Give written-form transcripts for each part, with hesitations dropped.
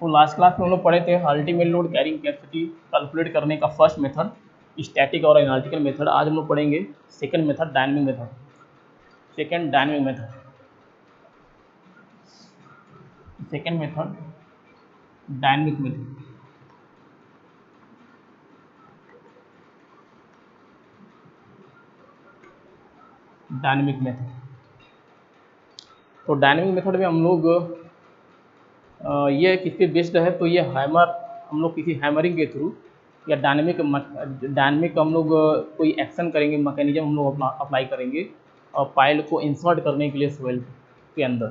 तो last class में हम लोग पढ़े थे ultimate load carrying capacity calculate करने का फर्स्ट मेथड स्टैटिक और एनालिटिकल मेथड। आज हम लोग पढ़ेंगे second method dynamic method. Second dynamic method dynamic method. Dynamic method तो डायनेमिक मेथड में हम लोग ये किस पे बेस्ड है, तो ये हैमर हम लोग किसी हैमरिंग के थ्रू या डायनेमिक हम लोग कोई एक्शन करेंगे, मैकेनिज्म हम लोग अप्लाई करेंगे और पाइल को इंसर्ट करने के लिए सॉइल के अंदर।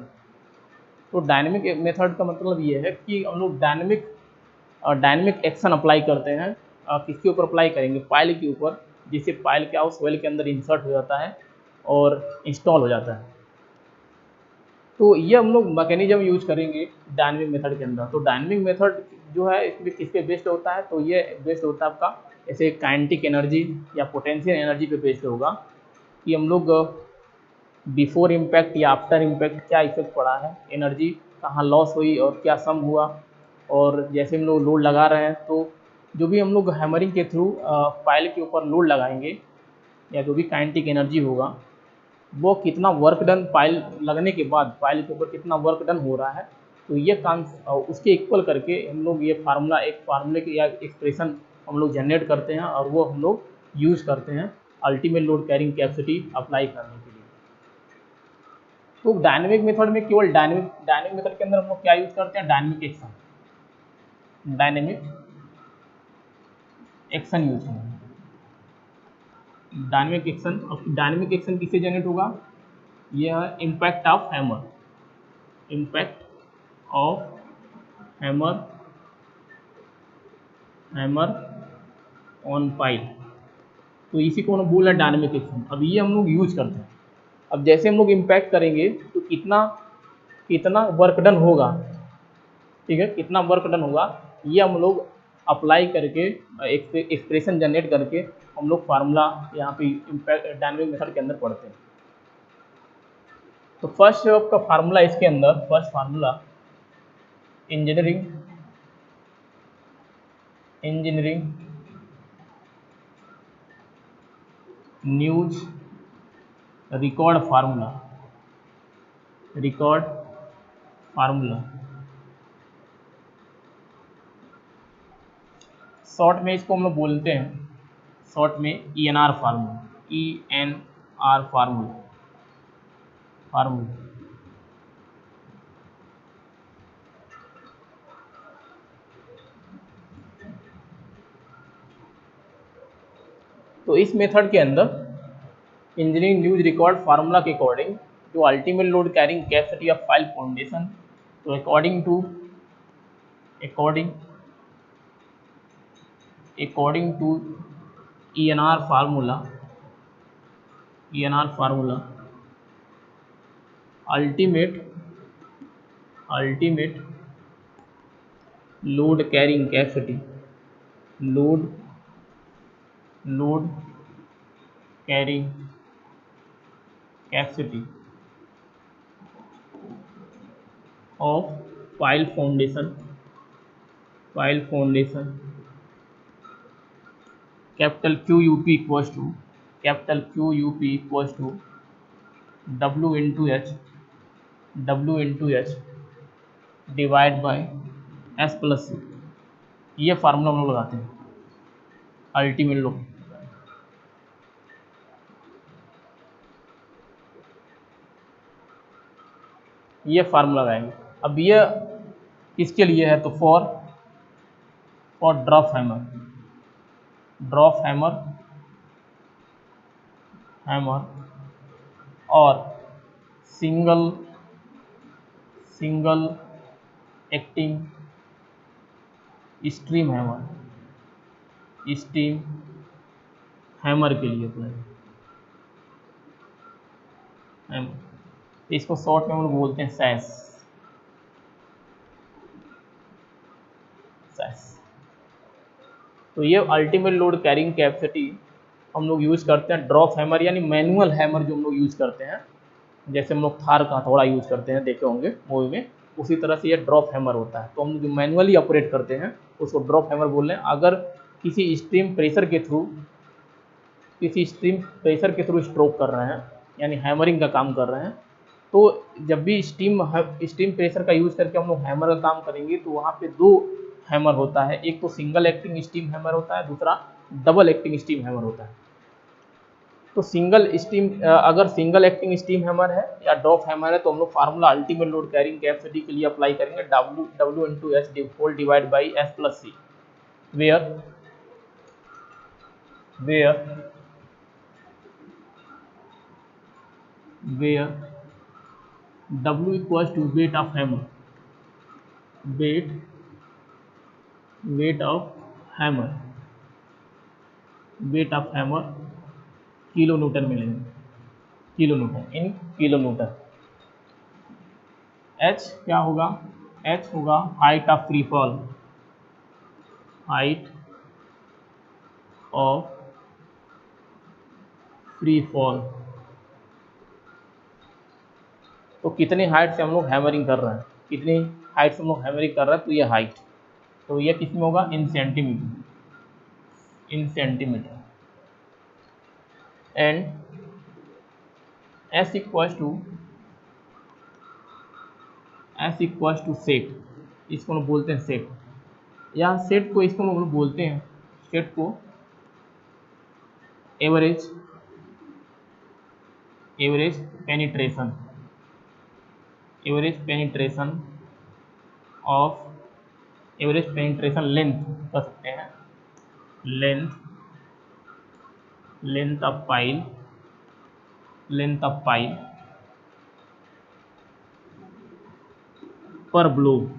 तो डायनेमिक मेथड का मतलब ये है कि हम लोग डायनेमिक एक्शन अप्लाई करते हैं। किसके ऊपर अप्लाई करेंगे? पाइल के ऊपर, जिससे पाइल क्या सॉइल के अंदर इंसर्ट हो जाता है और इंस्टॉल हो जाता है। तो ये हम लोग मैकेनिज्म यूज करेंगे डायनेमिक मेथड के अंदर। तो डायनेमिक मेथड जो है इसमें किस पे बेस्ड होता है, तो ये बेस्ड होता है आपका ऐसे काइनेटिक एनर्जी या पोटेंशियल एनर्जी पे बेस्ड होगा कि हम लोग बिफोर इम्पैक्ट या आफ्टर इम्पैक्ट क्या इफेक्ट पड़ा है, एनर्जी कहाँ लॉस हुई और क्या सम हुआ। और जैसे हम लोग लोड लगा रहे हैं तो जो भी हम लोग हैमरिंग के थ्रू पाइल के ऊपर लोड लगाएंगे या जो भी काइनेटिक एनर्जी होगा वो कितना वर्क डन पाइल लगने के बाद पाइल के ऊपर कितना वर्क डन हो रहा है, तो ये काम उसके इक्वल करके हम लोग ये फार्मूले के या एक्सप्रेशन हम लोग जनरेट करते हैं और वो हम लोग यूज़ करते हैं ultimate load carrying capacity apply करने के लिए। तो डायनेमिक मेथड में केवल डायनेमिक मेथड के अंदर हम लोग क्या यूज़ करते हैं? डायनेमिक एक्शन यूज करते हैं। डायनेमिक एक्शन किससे जनरेट होगा? यह है impact of hammer on pile. तो इसी को हम बोल रहे हैं डायनेमिक एक्शन। अब ये हम लोग यूज करते हैं। अब जैसे हम लोग इम्पैक्ट करेंगे तो कितना वर्क डन होगा, ठीक है, कितना वर्क डन होगा ये हम लोग अप्लाई करके एक्सप्रेशन जनरेट करके हम लोग फार्मूला यहाँ पे इम्पैक्ट डायनेमिक मेथड के अंदर पढ़ते हैं। तो फर्स्ट आपका फार्मूला इसके अंदर, first formula engineering news record formula short में इसको हम लोग बोलते हैं, शॉर्ट में ENR फार्मूला। तो इस मेथड के अंदर इंजीनियरिंग न्यूज रिकॉर्ड फार्मूला के अकॉर्डिंग जो ultimate load carrying capacity of pile foundation, तो according to ENR formula ultimate load carrying capacity of pile foundation capital QUP equals to W into H divide by S plus C। ये formula हम लोग लगाते हैं ultimate load. ये formula लगाएंगे। अब ये किसके लिए है? तो फॉर ड्रॉप हैमर और सिंगल एक्टिंग स्ट्रीम हैमर के लिए इसको शॉर्ट में हम लोग बोलते हैं सैस। तो ये अल्टीमेट लोड कैरिंग कैपेसिटी हम लोग यूज़ करते हैं ड्रॉप हैमर यानी मैनुअल हैमर जो हम लोग यूज़ करते हैं। जैसे हम लोग थार का हथौड़ा यूज़ करते हैं, देखे होंगे मूवी में, उसी तरह से ये ड्रॉप हैमर होता है। तो हम जो मैनुअली ऑपरेट करते हैं उसको ड्रॉप हैमर बोल रहे हैं। अगर किसी स्ट्रीम प्रेशर के थ्रू स्ट्रोक कर रहे हैं, यानी हैमरिंग का काम कर रहे हैं, तो जब भी स्टीम प्रेशर का यूज़ करके हम लोग हैमर का काम करेंगे तो वहाँ पे दो हैमर होता है, एक तो सिंगल एक्टिंग स्टीम हैमर होता है, दूसरा डबल एक्टिंग स्टीम हैमर होता है। तो अगर सिंगल एक्टिंग स्टीम हैमर है या ड्रॉप हैमर है तो हम लोग formula ultimate load carrying capacity के लिए अप्लाई करेंगे, W into H whole divide by S plus C, where W equals to weight of hammer, weight of hammer kilo newton मिलेंगे, kilo newton in kilo newton. H क्या होगा? H होगा height of free fall, height of free fall. तो कितनी height से हम लोग hammering कर रहे हैं, कितनी हाइट से हम लोग हैमरिंग कर रहे हैं, तो ये हाइट, तो ये किस में होगा? In centimetre. And S equals to set, इसको हम बोलते हैं सेट, या सेट को इसको हम बोलते हैं, सेट को एवरेज पेनिट्रेशन लेंथ कर सकते हैं, लेंथ ऑफ पाइल पर ब्लो,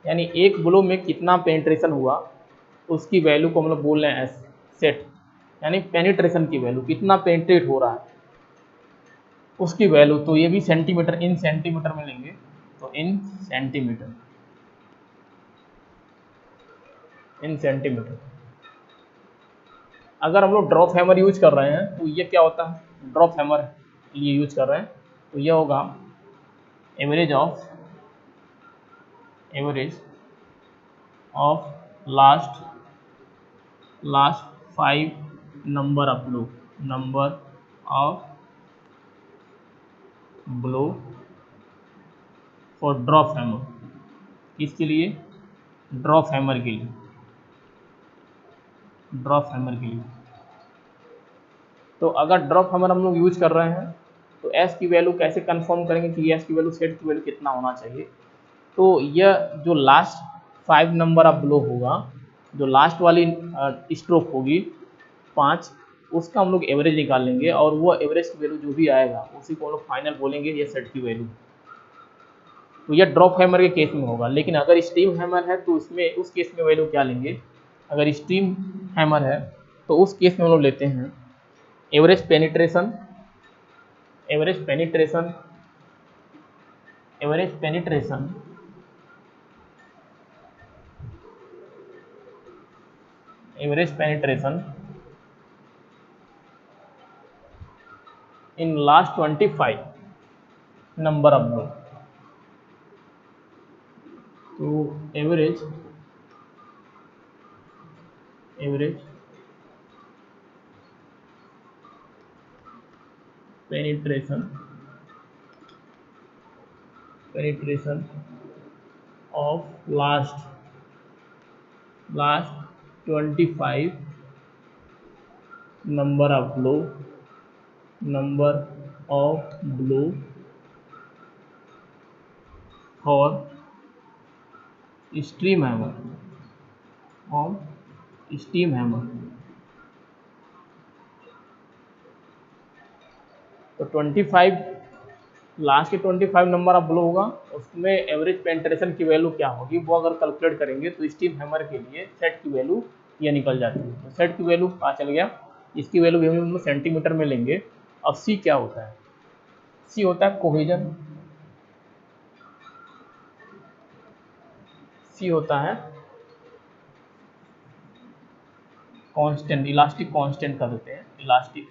यानी एक ब्लो में कितना पेनिट्रेशन हुआ उसकी वैल्यू को हम लोग बोल रहे हैं एस, सेट, यानी पेनिट्रेशन की वैल्यू, कितना पेनिट्रेट हो रहा है उसकी वैल्यू। तो ये भी सेंटीमीटर, इन सेंटीमीटर में लेंगे, तो इन सेंटीमीटर। अगर हम लोग ड्रॉप हैमर यूज कर रहे हैं तो ये क्या होता है? ड्रॉप हैमर ये यूज कर रहे हैं तो ये होगा average of last 5 number of blow for drop hammer, किसके लिए? ड्रॉप हैमर के लिए। तो अगर ड्रॉप हैमर हम लोग यूज कर रहे हैं तो एस की वैल्यू कैसे कंफर्म करेंगे कि एस की वैल्यू, सेट की वैल्यू कितना होना चाहिए? तो यह जो लास्ट 5 नंबर ऑफ ब्लो होगा, जो लास्ट वाली स्ट्रोक होगी 5, उसका हम लोग एवरेज निकाल लेंगे और वो एवरेज की वैल्यू जो भी आएगा उसी को हम लोग फाइनल बोलेंगे ये सेट की वैल्यू। तो यह ड्रॉप हैमर के केस में होगा। लेकिन अगर स्टीम हैमर है तो उसमें, उस केस में वैल्यू क्या लेंगे? अगर स्टीम हैमर है तो उस केस में हम लोग लेते हैं average penetration in last 25 number of blow. तो average penetration of last 25 number of blow for steam hammer, तो 25 लास्ट के 25 नंबर ऑफ ब्लो होगा, उसमें एवरेज पेनिट्रेशन की वैल्यू क्या होगी वो अगर कैलकुलेट करेंगे तो स्टीम हैमर के लिए सेट की वैल्यू ये निकल जाती है। तो सेट की वैल्यू पता चल गया, इसकी वैल्यू भी हम लोग सेंटीमीटर में लेंगे। अब सी क्या होता है? सी होता है कोहेजन, सी होता है कांस्टेंट, इलास्टिक कांस्टेंट कर देते हैं, इलास्टिक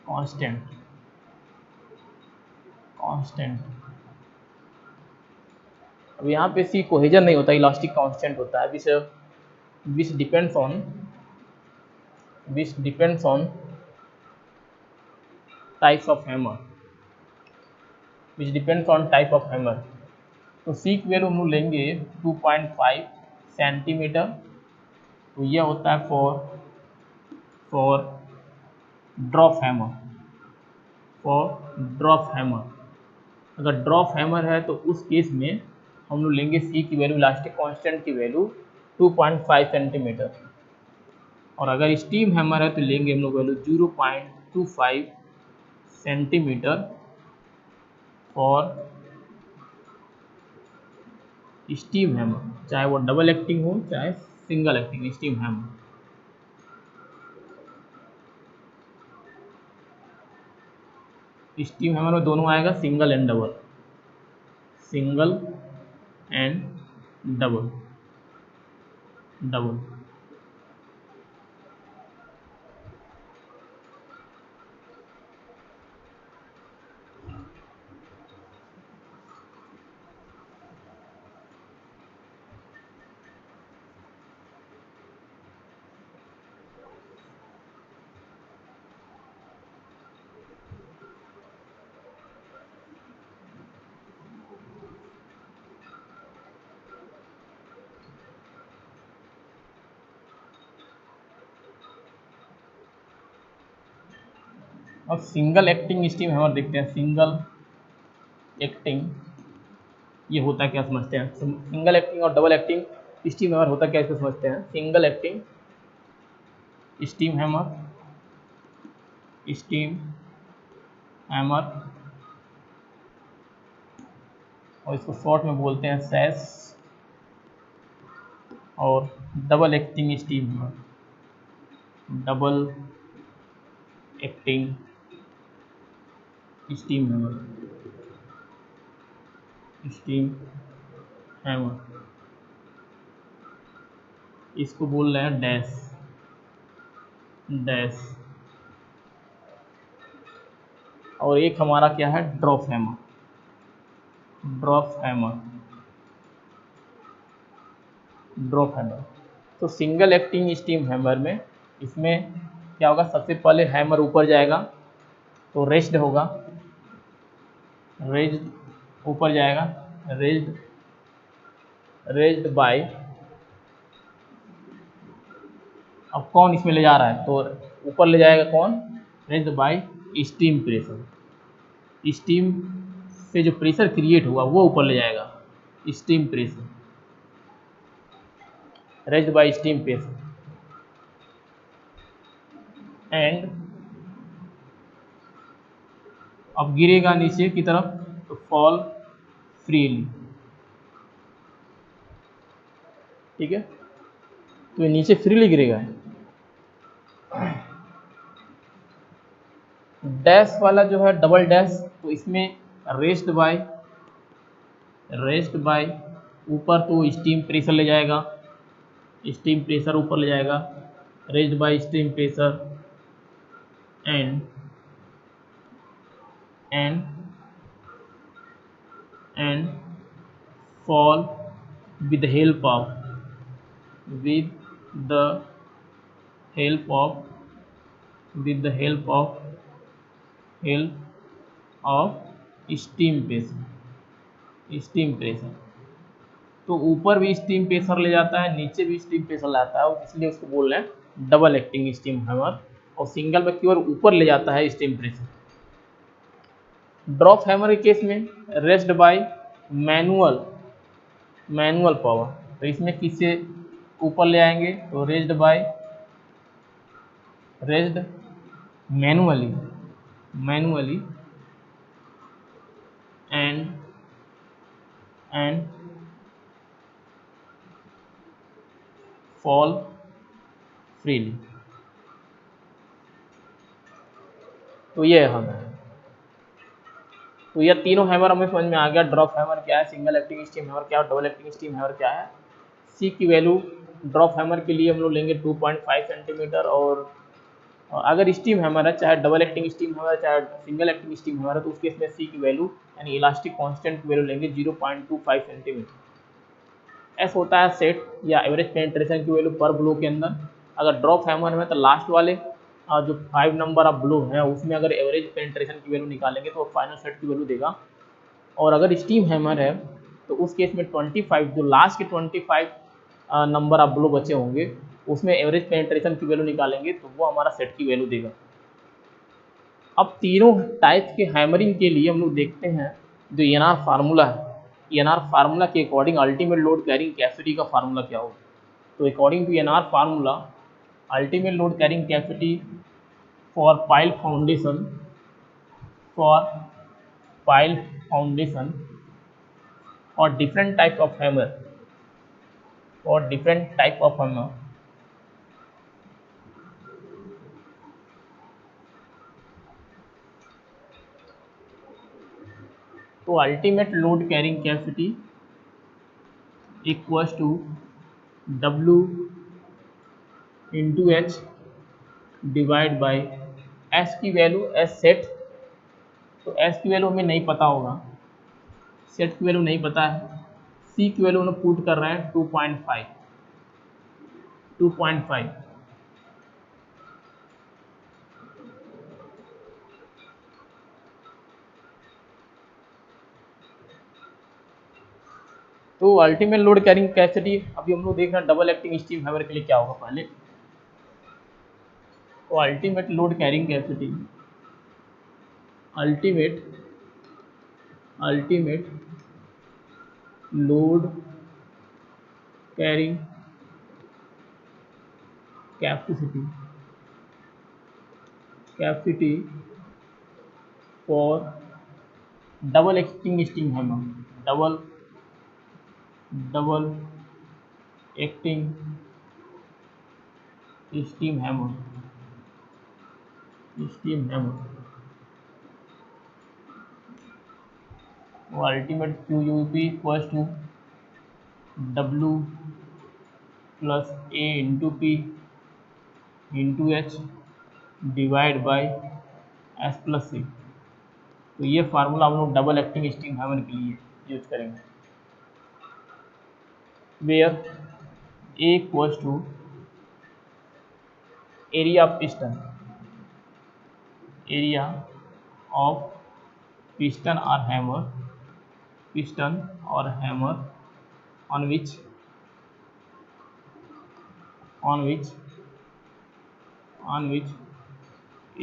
कांस्टेंट। कांस्टेंट, अब यहाँ पे सी कोहेजन नहीं होता, इलास्टिक कांस्टेंट होता है, which depends on types of hammer, तो सी की वैल्यू हम लोग लेंगे 2.5 सेंटीमीटर, तो यह होता है फॉर ड्रॉप हैमर, अगर ड्रॉप हैमर है तो उस केस में हम लोग लेंगे सी की वैल्यू, इलास्टिक कांस्टेंट की वैल्यू 2.5 सेंटीमीटर, और अगर स्टीम हैमर है तो लेंगे हम लोग value 0.25 centimetre for steam hammer, चाहे वो डबल एक्टिंग हो चाहे single acting steam hammer. Steam hammer में दोनों आएगा, सिंगल एंड डबल। अब सिंगल एक्टिंग स्टीम हैमर देखते हैं, सिंगल एक्टिंग ये होता क्या समझते हैं, सिंगल एक्टिंग और डबल एक्टिंग स्टीम हैमर होता क्या इसको समझते हैं। सिंगल एक्टिंग स्टीम हैमर और इसको शॉर्ट में बोलते हैं सैस, और double acting steam hammer, double acting steam hammer, इसको बोल रहे हैं डैश, और एक हमारा क्या है ड्रॉप हैमर। तो सिंगल एक्टिंग स्टीम हैमर में इसमें क्या होगा, सबसे पहले हैमर ऊपर जाएगा तो रेस्ड होगा, ऊपर जाएगा, रेज्ड बाय, अब कौन इसमें ले जा रहा है, तो ऊपर ले जाएगा कौन, raised bye steam pressure, steam से जो प्रेशर क्रिएट हुआ वो ऊपर ले जाएगा, steam pressure, raised bye steam pressure, and अब गिरेगा नीचे की तरफ तो फॉल फ्रीली, ठीक है, तो ये नीचे फ्रीली गिरेगा। डैश वाला जो है डबल डैश, तो इसमें रेस्ट बाय ऊपर तो स्टीम प्रेशर ले जाएगा, स्टीम प्रेशर ऊपर ले जाएगा, raised bye steam pressure and fall with the help of steam pressure, तो ऊपर भी स्टीम प्रेशर ले जाता है, नीचे भी स्टीम प्रेशर लाता है, इसलिए उसको बोल रहे हैं डबल एक्टिंग स्टीम हैमर, और सिंगल में केवल ऊपर ले जाता है स्टीम प्रेशर। ड्रॉप हैमर के केस में रेस्ड बाय मैनुअल पावर, तो इसमें किससे ऊपर ले आएंगे, तो raised manually and fall freely, तो ये हम है। तो यह तीनों हैमर हमें समझ में आ गया, ड्रॉप हैमर क्या है, सिंगल एक्टिंग स्टीम हैमर क्या है, डबल एक्टिंग स्टीम हैमर क्या है। सी की वैल्यू ड्रॉप हैमर के लिए हम लोग लेंगे 2.5 सेंटीमीटर, और अगर स्टीम हैमर है, चाहे डबल एक्टिंग स्टीम हैमर है चाहे सिंगल एक्टिंग स्टीम हैमर है, तो उस केस में सी की वैल्यू यानी इलास्टिक कांस्टेंट की वैल्यू लेंगे 0.25 सेंटीमीटर। एस होता है सेट या एवरेज पेनिट्रेशन की वैल्यू पर ब्लो के अंदर। अगर ड्रॉप हैमर में तो लास्ट वाले जो 5 नंबर ऑफ ब्लो है उसमें अगर एवरेज पेनिट्रेशन की वैल्यू निकालेंगे तो वो फाइनल सेट की वैल्यू देगा। और अगर स्टीम हैमर है तो उस केस में 25 जो लास्ट के 25 नंबर ऑफ ब्लो बचे होंगे उसमें एवरेज पेनिट्रेशन की वैल्यू निकालेंगे तो वो हमारा सेट की वैल्यू देगा। अब तीनों टाइप के हैमरिंग के लिए हम लोग देखते हैं जो एनआर फार्मूला है, एनआर फार्मूला के according ultimate load carrying capacity का फार्मूला क्या होगा। तो according to NR formula ultimate load carrying capacity for pile foundation और डिफरेंट टाइप ऑफ हैमर तो ultimate load carrying capacity equals to W into H divide by S की value S set. तो S की value हमें नहीं पता होगा, set की वैल्यू नहीं पता है, सी की वैल्यू हम पुट कर रहे हैं 2.5। तो अल्टीमेट लोड कैरिंग कैपेसिटी अभी हम लोग देख रहे हैं डबल एक्टिंग स्टीम हैमर के लिए क्या होगा पहले। तो ultimate load carrying capacity ultimate load carrying capacity for double acting steam hammer, double acting steam hammer वो ultimate QUP equals to W plus A into P into H divide by S plus C। तो ये formula हम लोग double acting steam hammer के लिए use करेंगे, where A equals to area of piston और hammer on which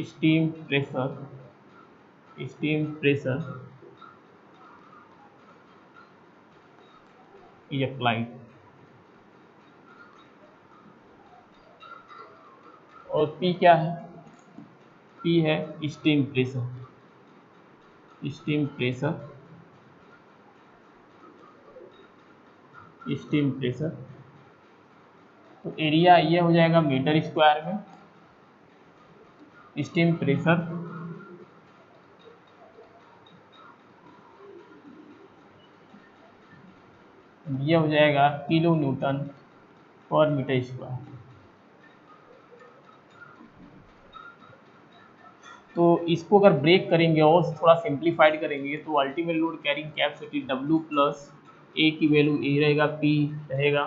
steam pressure is applied। और P क्या है, P है स्टीम प्रेशर। तो एरिया ये हो जाएगा मीटर स्क्वायर में, स्टीम प्रेशर ये हो जाएगा किलो न्यूटन पर मीटर स्क्वायर। तो इसको अगर ब्रेक करेंगे और थोड़ा सिंप्लीफाइड करेंगे तो ultimate load carrying capacity W plus A की वैल्यू A रहेगा, P रहेगा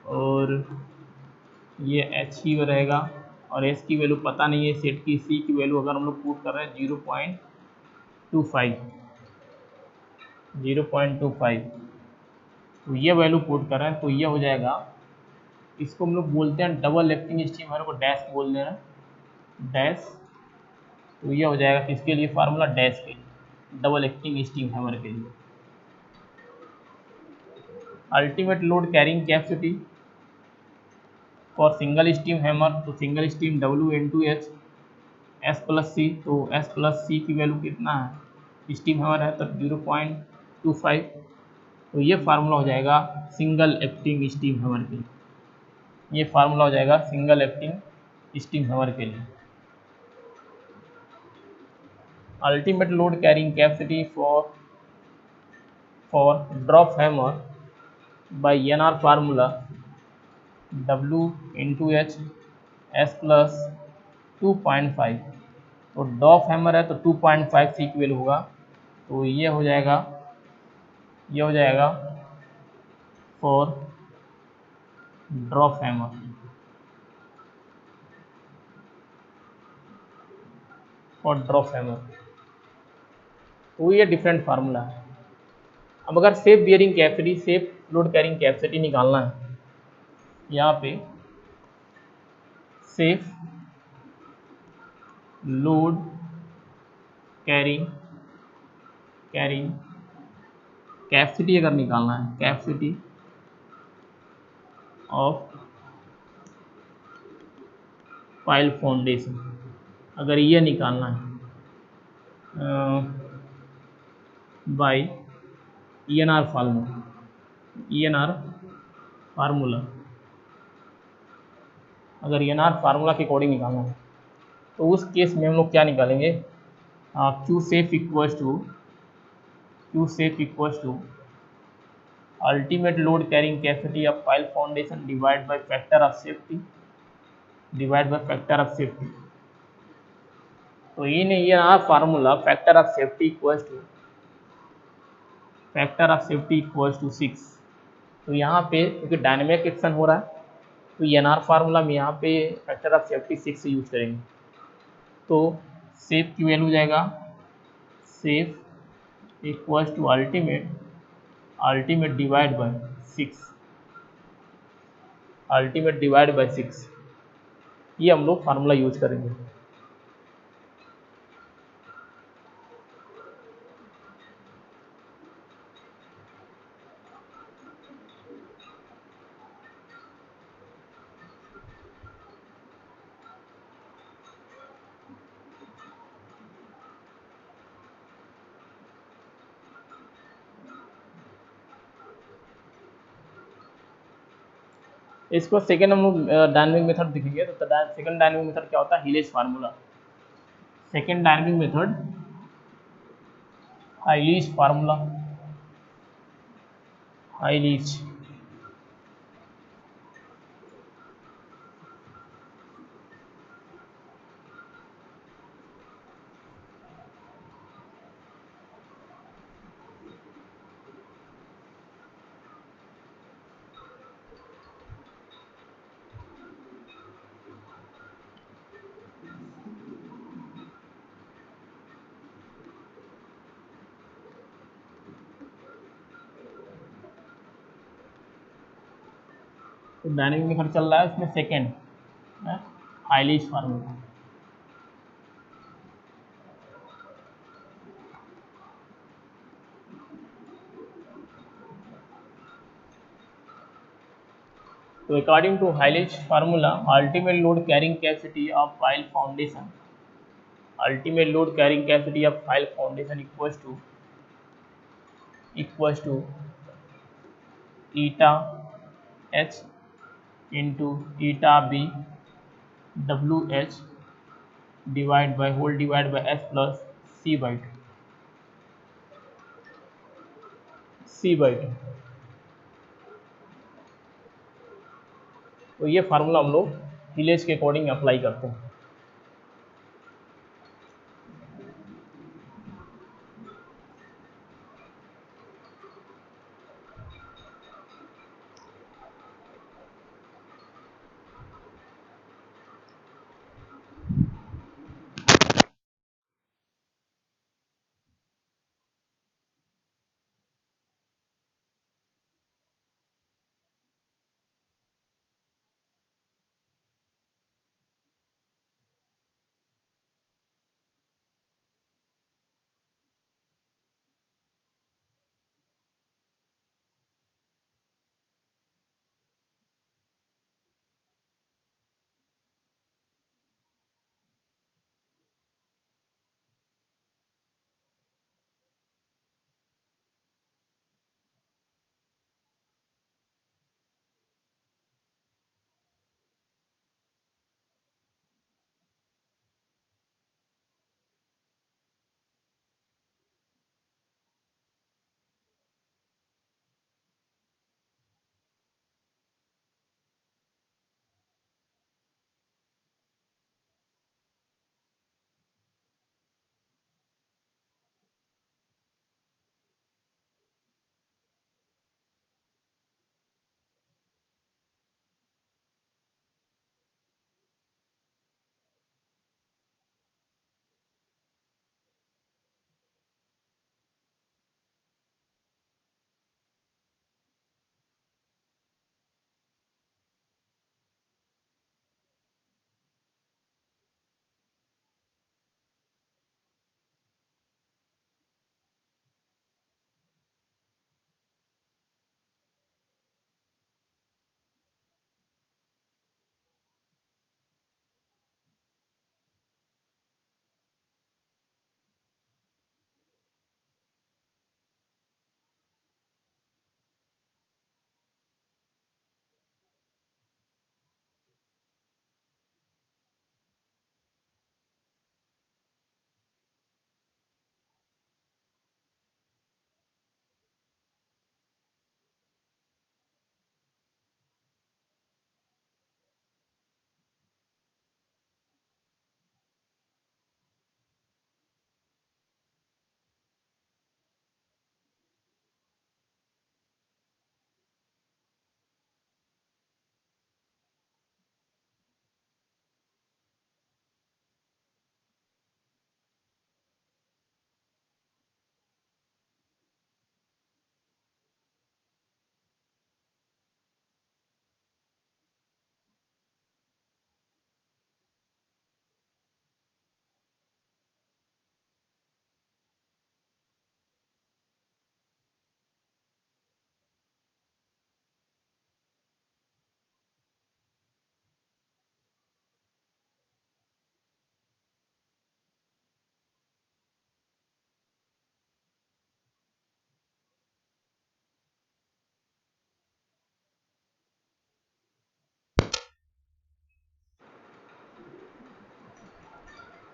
और ये H की रहेगा और S की वैल्यू पता नहीं है सेट की, C की वैल्यू अगर हम लोग पुट कर रहे हैं 0.25 तो ये वैल्यू पुट कर रहे हैं तो ये हो जाएगा, इसको हम लोग बोलते हैं डबल एक्टिंग स्टीम हैमर को डैश बोल देना डैश। तो ये हो जाएगा किसके लिए फार्मूला, डैश के लिए, डबल एक्टिंग स्टीम हैमर के लिए। Ultimate load carrying capacity for single steam hammer, तो single steam W into H S plus C। तो S प्लस C की वैल्यू कितना है, स्टीम हैमर है तो 0.25। तो ये फार्मूला हो जाएगा सिंगल एक्टिंग स्टीम हैमर के लिए, ये फार्मूला हो जाएगा सिंगल एक्टिंग स्टीम हैमर के लिए। Ultimate load carrying capacity for drop hammer by NR formula W into H S plus 2.5। तो ड्रॉप हैमर है तो 2.5 C की वैल्यू होगा तो ये हो जाएगा फॉर ड्रॉप हैमर, और ड्रॉप हैमर। तो ये डिफरेंट फार्मूला है। अब अगर safe bearing capacity, safe load carrying capacity निकालना है, यहाँ पे safe load carrying carrying capacity अगर निकालना है, कैपेसिटी ऑफ पाइल फाउंडेशन, अगर ये निकालना है बाय ईएनआर फार्मूला, ईएनआर फार्मूला, अगर ईएनआर फार्मूला के अकॉर्डिंग निकालना है, तो उस केस में हम लोग क्या निकालेंगे, Q safe equals to ultimate load carrying capacity of pile foundation divide by factor of safety, तो ये यहाँ formula factor of safety equals to 6। तो यहाँ पे क्योंकि डायनेमिक एक्शन हो रहा है, तो एनआर फार्मूला में यहाँ पे फैक्टर ऑफ सेफ्टी 6 यूज करेंगे। तो सेफ की वैल्यू जाएगा safe equals to ultimate divide by 6, ये हम लोग फार्मूला यूज करेंगे। इसको सेकेंड हम लोग डायनेमिक मेथड दिखेंगे। तो सेकेंड डायनेमिक मेथड क्या होता है, Hiley's formula. Second dynamic method Hiley's formula, Hiley's. तो डायनेमिक मेथड चल रहा है, उसमें सेकेंड हाइलीज फार्मूला। तो according to Hiley's formula, ultimate load carrying capacity of pile foundation, equals to eta H into eta B W H divide by S plus C by two. तो ये formula हम लोग हिलेज के according apply करते हैं।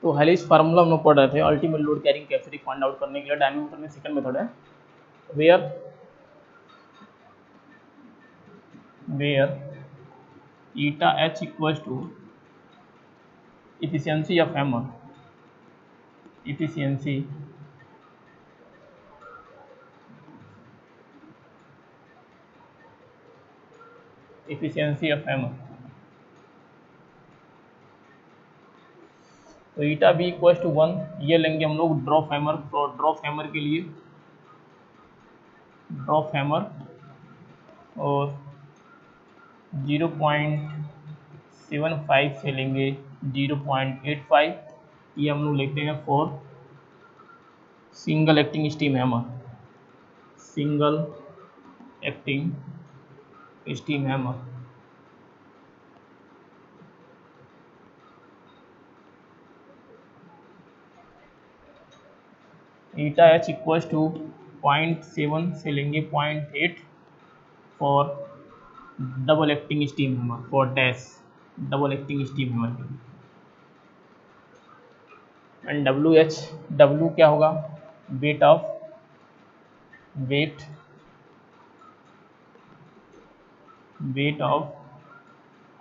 तो हेलिस formula हम लोग पढ़ रहे थे ultimate load carrying capacity find out करने के लिए डायनेमिक मेथड में सेकंड मेथड है where eta H equals to efficiency of hammer efficiency of hammer। तो ईटा बी इक्वल टू 1 ये लेंगे हम लोग ड्रॉप हैमर। तो ड्रॉप हैमर के लिए ड्रॉप हैमर और 0.75 से लेंगे 0.85, ये हम लोग लेते हैं for single acting steam hammer. Single acting steam hammer. Eta H equal to 0.7 से लेंगे 0.8 for double acting steam hammer, for dash double acting steam hammer के लिए। एंड डब्ल्यू एच, डब्ल्यू क्या होगा, weight of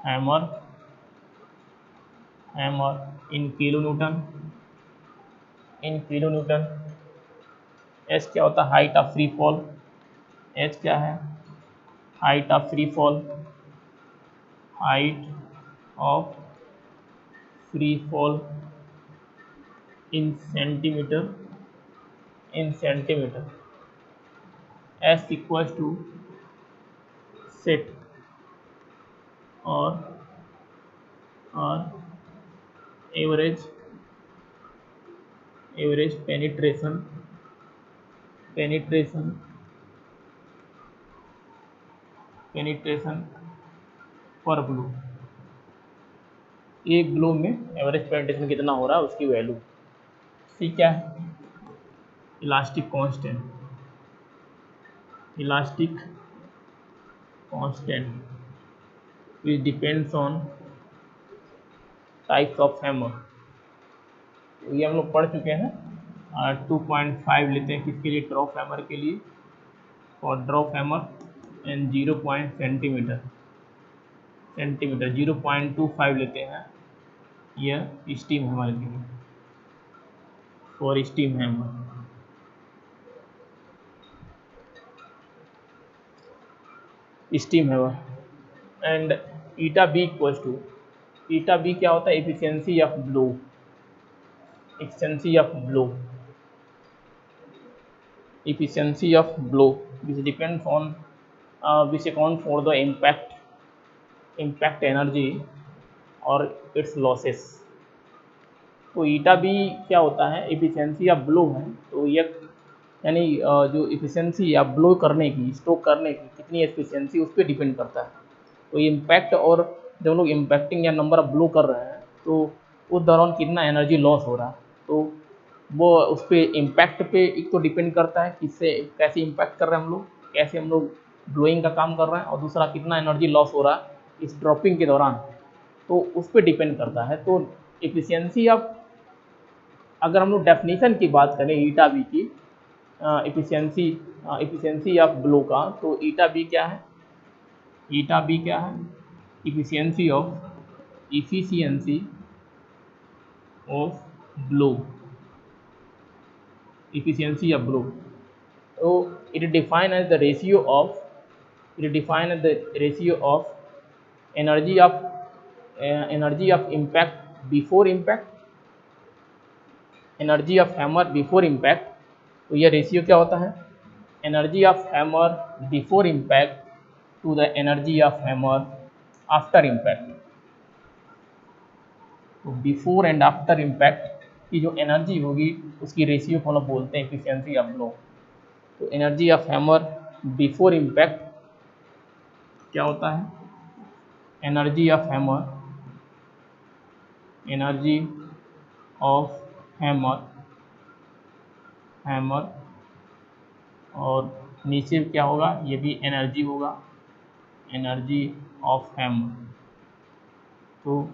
hammer in kilo newton. H क्या होता है, height of free fall. H क्या है, height of free fall. In centimetre. S equal to set और एवरेज पेनिट्रेशन पर ब्लो। एक ब्लो में एवरेज पेनिट्रेशन कितना हो रहा है उसकी वैल्यू। सी क्या है, elastic constant which depends on types of hammer. ये हम लोग पढ़ चुके हैं। 2.5 लेते हैं किसके लिए, ड्रॉप हैमर के लिए, और ड्रॉप हैमर एंड 0 सेंटीमीटर 0.25 लेते हैं यह स्टीम हैमर के लिए, for steam hammer. And eta B equals to, eta B क्या होता है, efficiency of blow which depends on which account for the impact energy और its losses। तो ईटा बी क्या होता है, एफिशिएंसी ऑफ ब्लो है। तो ये यानी जो एफिशिएंसी या ब्लो करने की, स्ट्रोक करने की कितनी एफिशिएंसी, उस पर डिपेंड करता है। तो इम्पैक्ट, और जब लोग इम्पैक्टिंग या नंबर ऑफ ब्लो कर रहे हैं तो उस दौरान कितना एनर्जी लॉस हो रहा है, तो वो उस पर इम्पैक्ट पे एक तो डिपेंड करता है, किससे कैसे इम्पैक्ट कर रहे हैं हम लोग, कैसे हम लोग ब्लोइंग का काम कर रहे हैं, और दूसरा कितना एनर्जी लॉस हो रहा है इस ड्रॉपिंग के दौरान, तो उस पर डिपेंड करता है। तो एफिशिएंसी ऑफ, अगर हम लोग डेफिनेशन की बात करें ईटा बी की, एफिशिएंसी ऑफ ब्लो का, तो ईटा बी क्या है, एफिशिएंसी ऑफ ब्लो। तो it is defined as the ratio of energy of impact before impact, energy of hammer before impact. तो यह रेशियो क्या होता है, energy of hammer before impact to the energy of hammer after impact. तो before and after impact की जो energy होगी उसकी रेशियो को हम बोलते हैं एफिशिएंसी ऑफ ब्लो। तो energy of hammer before impact क्या होता है, एनर्जी ऑफ हैमर और नीचे क्या होगा, ये भी एनर्जी होगा, एनर्जी ऑफ हैमर। तो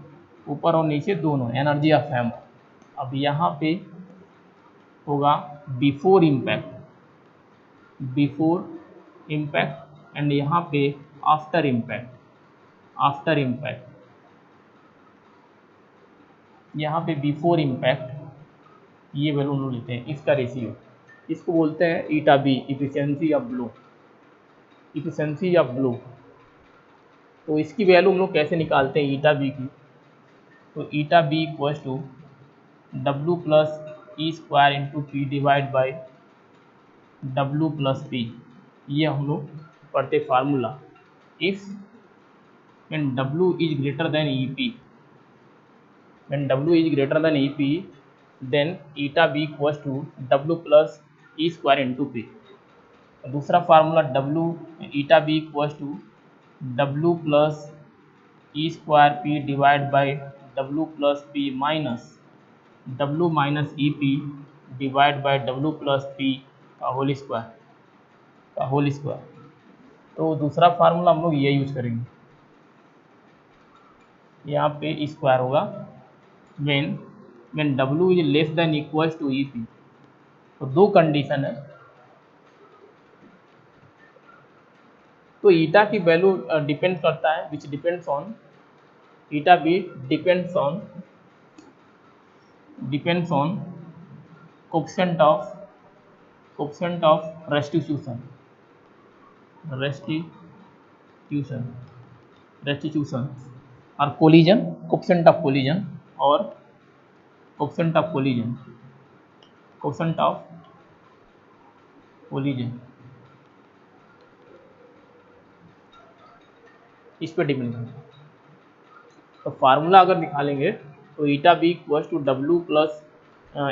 ऊपर और नीचे दोनों एनर्जी ऑफ हैमर। अब यहाँ पे होगा बिफोर इम्पैक्ट एंड यहाँ पे आफ्टर इम्पैक्ट। यहाँ पे बिफोर इम्पैक्ट ये वैल्यू हम लोग लेते हैं, इसका रेशियो, इसको बोलते हैं ईटा बी, इफिशिएंसी ऑफ ब्लो। तो इसकी वैल्यू हम लोग कैसे निकालते हैं ईटा बी की? तो eta B equals to W plus E square into P divide by W plus P. ये हम लोग पढ़ते formula, if when W is greater than EP, then eta B equals to W plus E square into P। दूसरा formula W eta B equals to W plus E square P divide by W plus P minus W minus EP divide by W plus P का whole square. तो दूसरा formula हम लोग ये use करेंगे, यहाँ पे स्क्वायर होगा when W is less than equals to EP। तो दो कंडीशन है, तो ईटा की वैल्यू डिपेंड करता है, which depends on eta B depends on coefficient of restitution और कोलिजन, कोएफिशिएंट ऑफ कोलिजन इस पर डिपेंड करता है। तो फार्मूला अगर निकालेंगे तो eta B equals to W plus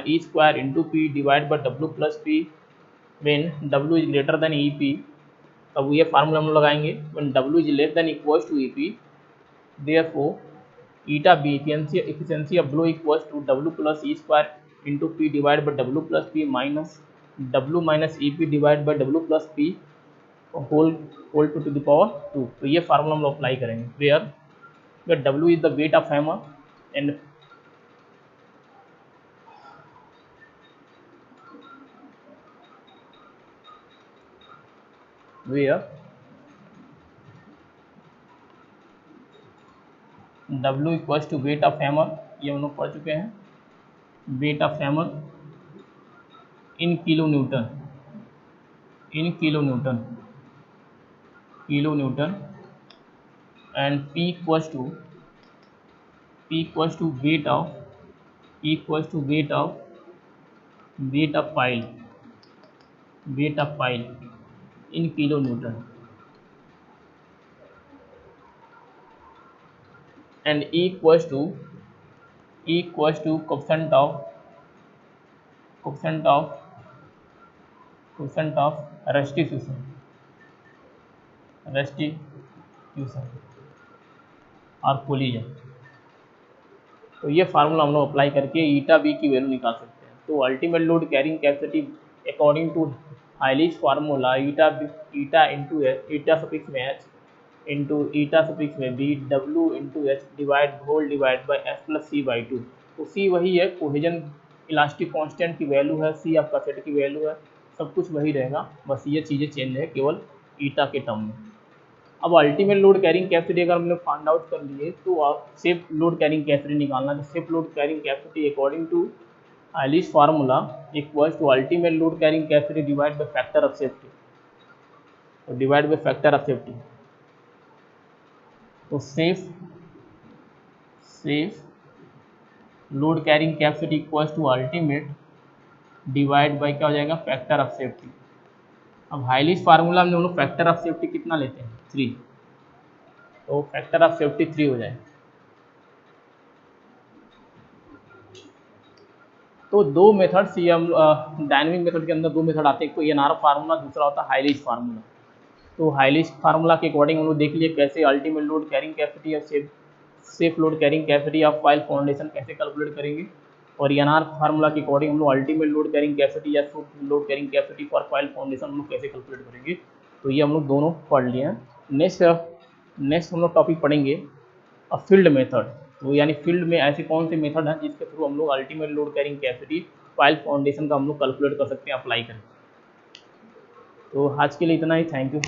E square into P divide by W plus P when W is greater than E P. तब ये फार्मूला हम लगाएंगे when W is less than equals to E P, therefore eta B efficiency of blow equals to W plus E square into P divide by W plus P minus W minus E P divide by W plus P whole to the power 2। तो ये formula हम लोग apply करेंगे where W is the weight of hammer and where W equals to weight of hammer, ये हम लोग पढ़ चुके हैं, weight of hammer in kilo Newton and P equals to weight of pile in kilo Newton and E equals to coefficient of restitution और collision. तो ये formula हम लोग अप्लाई करके ईटा बी की वैल्यू निकाल सकते हैं। तो ultimate load carrying capacity according to Hiley's formula eta into eta suffix में एच इंटू ईटा सफिक्स में B W into H divide by S plus C by 2। तो सी वही है, कोहेजन इलास्टिक कांस्टेंट की वैल्यू है, C आपका set की value है, सब कुछ वही रहेगा, बस ये चीज़ें चेंज है केवल ईटा के टर्म में। अब अल्टीमेट लोड कैरिंग कैपेसिटी अगर हमने फाइंड आउट कर लिए तो आप सेफ लोड कैरिंग कैपेसिटी निकालना है। Safe load carrying capacity according to Hiley's formula equals to ultimate load carrying capacity divide by factor of safety. तो safe load carrying capacity equals to ultimate divide by क्या हो जाएगा, factor of safety. अब हाइलिश formula में हम लोग factor of safety कितना लेते हैं, 3, तो फैक्टर ऑफ सेफ्टी 3 हो जाए। तो दो मेथड्स ये हम डायनेमिक मेथड के अंदर दो मेथड आते हैं, एक तो एनआर फार्मूला, दूसरा होता है हाइलिश फार्मूला। तो हाइलिश फार्मूला के अकॉर्डिंग हम लोग देख लिए कैसे अल्टीमेट लोड कैरिंग कैपेसिटी और safe load carrying capacity of pile foundation कैसे कैलकुलेट करेंगे, और एनआर फार्मूला के अकॉर्डिंग हम लोग अल्टीमेट लोड कैरिंग कैपेसिटी या load carrying capacity for pile foundation हम लोग कैसे कैलकुलेट करेंगे। तो ये हम लोग दोनों पढ़ लिए हैं। नेक्स्ट हम लोग टॉपिक पढ़ेंगे फील्ड मेथड। तो यानी फील्ड में ऐसे कौन से मेथड हैं जिसके थ्रू हम लोग ultimate load carrying capacity pile foundation का हम लोग कैलकुलेट कर सकते हैं अप्लाई करके। तो आज के लिए इतना ही, थैंक यू।